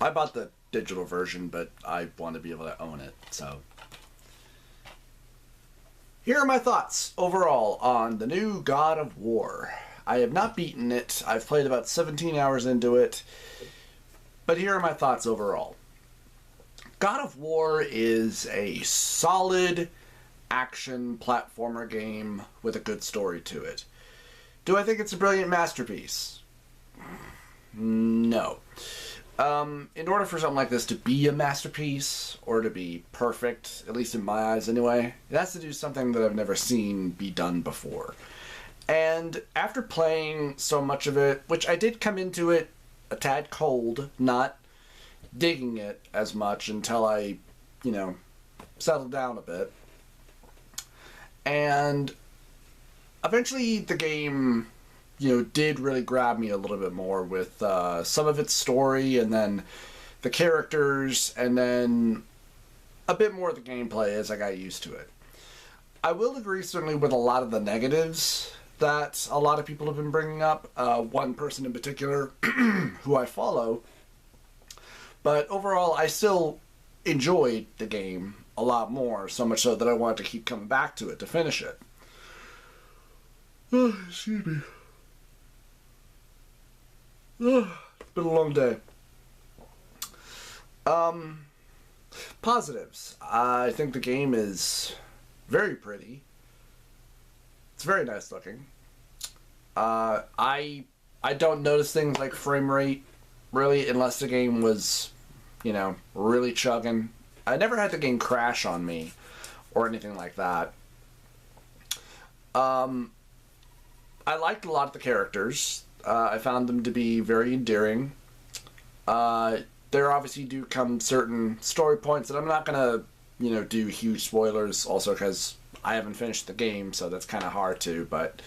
I bought the digital version, but I want to be able to own it, so. Here are my thoughts overall on the new God of War. I have not beaten it. I've played about 17 hours into it. But here are my thoughts overall. God of War is a solid action platformer game with a good story to it. Do I think it's a brilliant masterpiece? No. In order for something like this to be a masterpiece, or to be perfect, at least in my eyes anyway, it has to do something that I've never seen be done before. And after playing so much of it, which I did come into it a tad cold, not digging it as much until I, settled down a bit. And eventually the game did really grab me a little bit more with some of its story, and then the characters, and then a bit more of the gameplay as I got used to it. I will agree certainly with a lot of the negatives that a lot of people have been bringing up. One person in particular who I follow. But overall, I still enjoyed the game a lot more, so much so that I wanted to keep coming back to it to finish it. Oh, excuse me. It's been a long day. Positives. I think the game is very pretty. It's very nice looking. I don't notice things like frame rate, really, unless the game was, really chugging. I never had the game crash on me or anything like that. I liked a lot of the characters. I found them to be very endearing. There obviously do come certain story points that I'm not going to, do huge spoilers, also because I haven't finished the game, so that's kind of hard to, but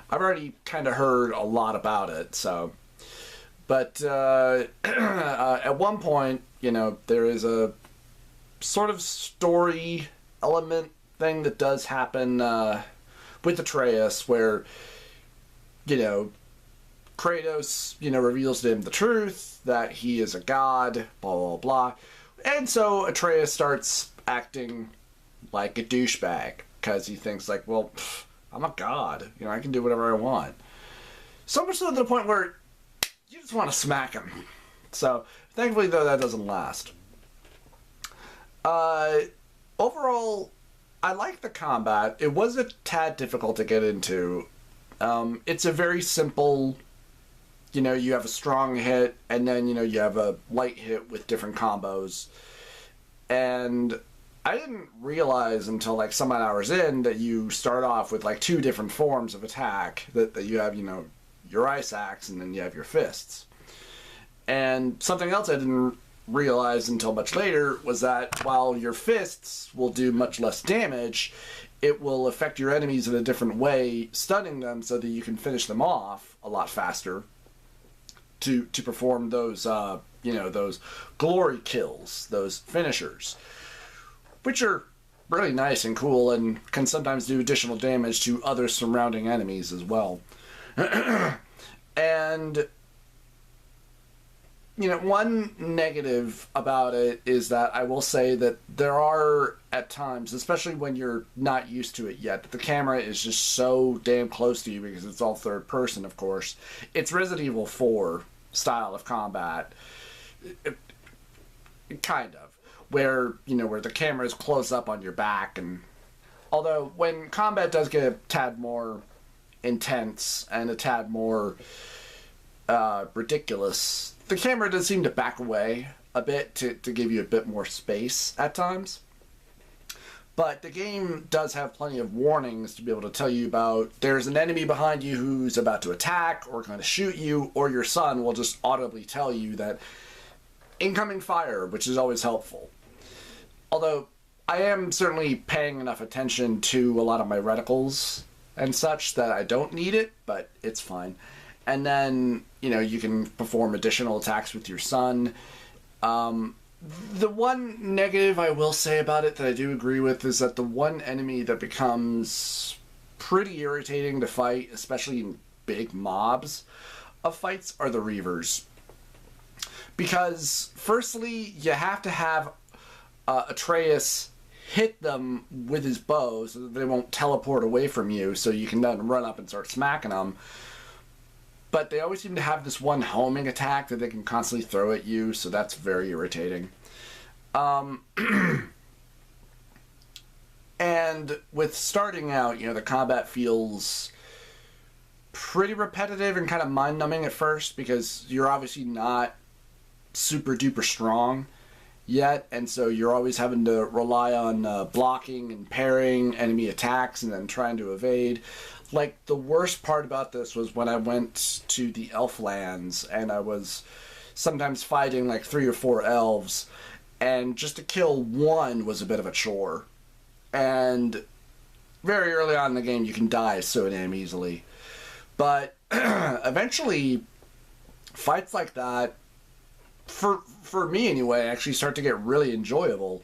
I've already kind of heard a lot about it, so. But at one point, there is a sort of story element thing that does happen with Atreus, where, Kratos, reveals to him the truth, that he is a god, blah, blah, blah. And so Atreus starts acting like a douchebag, because he thinks, like, well, I'm a god. I can do whatever I want. So much so to the point where you just want to smack him. So, thankfully, though, that doesn't last. Overall, I like the combat. It was a tad difficult to get into. It's a very simple, you have a strong hit, and then, you have a light hit with different combos. And I didn't realize until, like, some odd hours in that you start off with, like, two different forms of attack. That you have, your ice axe, and then you have your fists. And something else I didn't realize until much later was that while your fists will do much less damage, it will affect your enemies in a different way, stunning them so that you can finish them off a lot faster to perform those, those glory kills, those finishers, which are really nice and cool and can sometimes do additional damage to other surrounding enemies as well. And one negative about it is that I will say that there are, at times, especially when you're not used to it yet, the camera is just so damn close to you because it's all third person, of course. It's Resident Evil 4 style of combat. Kind of. Where the camera is close up on your back. And although when combat does get a tad more intense and a tad more ridiculous, the camera does seem to back away a bit to give you a bit more space at times. But the game does have plenty of warnings to be able to tell you about there's an enemy behind you who's about to attack or going to shoot you, or your son will just audibly tell you that incoming fire, which is always helpful. Although I am certainly paying enough attention to a lot of my reticles and such that I don't need it, but it's fine. And then, you can perform additional attacks with your son. The one negative I will say about it that I do agree with is that the one enemy that becomes pretty irritating to fight, especially in big mobs of fights, are the Reavers. Because, firstly, you have to have Atreus hit them with his bow so that they won't teleport away from you, so you can then run up and start smacking them. But they always seem to have this one homing attack that they can constantly throw at you, so that's very irritating. And with starting out, the combat feels pretty repetitive and kind of mind-numbing at first, because you're obviously not super duper strong yet, and so you're always having to rely on blocking and parrying enemy attacks and then trying to evade. Like, the worst part about this was when I went to the elf lands and I was sometimes fighting like 3 or 4 elves, and just to kill one was a bit of a chore. And very early on in the game you can die so damn easily. But eventually fights like that, for me anyway, actually start to get really enjoyable.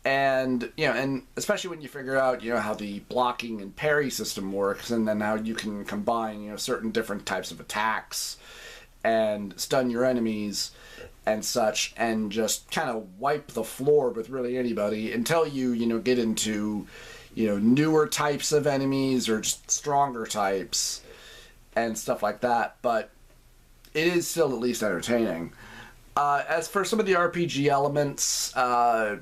And, and especially when you figure out, how the blocking and parry system works, and then how you can combine, certain different types of attacks and stun your enemies and such, and just kind of wipe the floor with really anybody until you, get into, newer types of enemies or just stronger types and stuff like that. But it is still at least entertaining. As for some of the RPG elements, I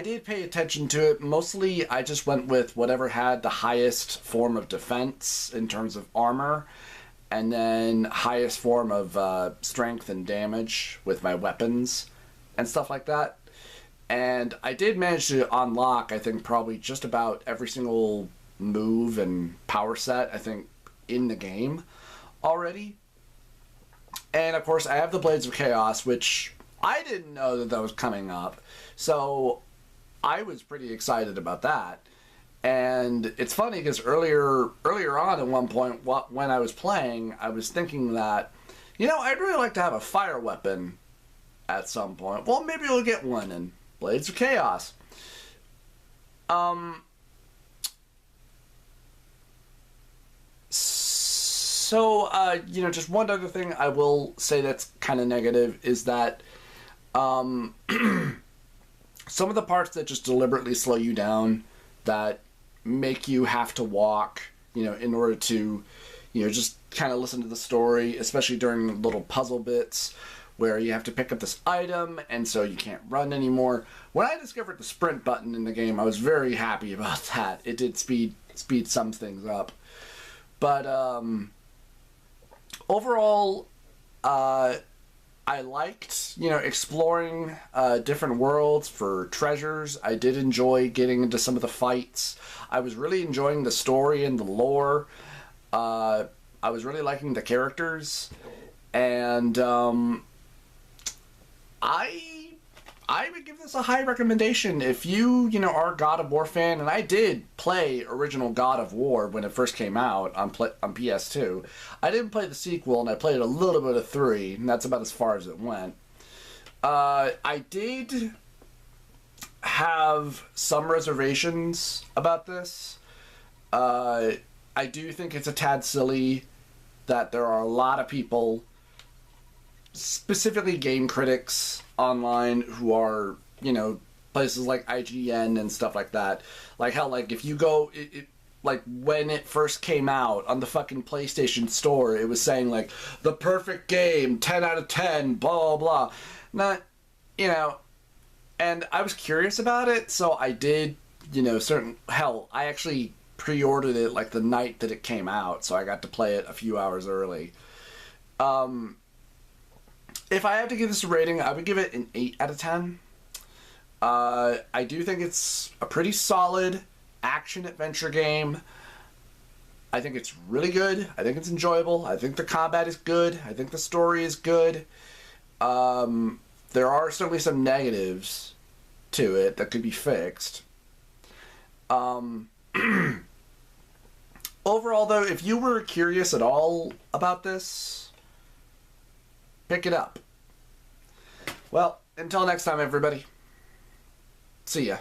did pay attention to it. Mostly, I just went with whatever had the highest form of defense in terms of armor, and then highest form of strength and damage with my weapons and stuff like that. And I did manage to unlock, I think, probably just about every single move and power set, I think, in the game already. And, of course, I have the Blades of Chaos, which I didn't know that was coming up. So I was pretty excited about that. And it's funny because earlier on at one point when I was playing, I was thinking that, I'd really like to have a fire weapon at some point. Well, maybe we'll get one in Blades of Chaos. So, just one other thing I will say that's kind of negative is that some of the parts that just deliberately slow you down, that make you have to walk, in order to, just kind of listen to the story, especially during little puzzle bits where you have to pick up this item and so you can't run anymore. When I discovered the sprint button in the game, I was very happy about that. It did speed some things up. But overall, I liked, exploring different worlds for treasures. I did enjoy getting into some of the fights. I was really enjoying the story and the lore. I was really liking the characters. And I would give this a high recommendation if you, are a God of War fan. And I did play original God of War when it first came out on PS2. I didn't play the sequel, and I played a little bit of 3, and that's about as far as it went. I did have some reservations about this. I do think it's a tad silly that there are a lot of people, specifically game critics online, who are, places like IGN and stuff like that. Like how, if you go, like when it first came out on the fucking PlayStation Store, it was saying the perfect game, 10 out of 10, blah, blah, blah. Not, and I was curious about it, so I did, I actually pre-ordered it the night that it came out, so I got to play it a few hours early. If I had to give this a rating, I would give it an 8 out of 10. I do think it's a pretty solid action-adventure game. I think it's really good. I think it's enjoyable. I think the combat is good. I think the story is good. There are certainly some negatives to it that could be fixed. Overall, though, if you were curious at all about this, pick it up. Well, until next time, everybody. See ya.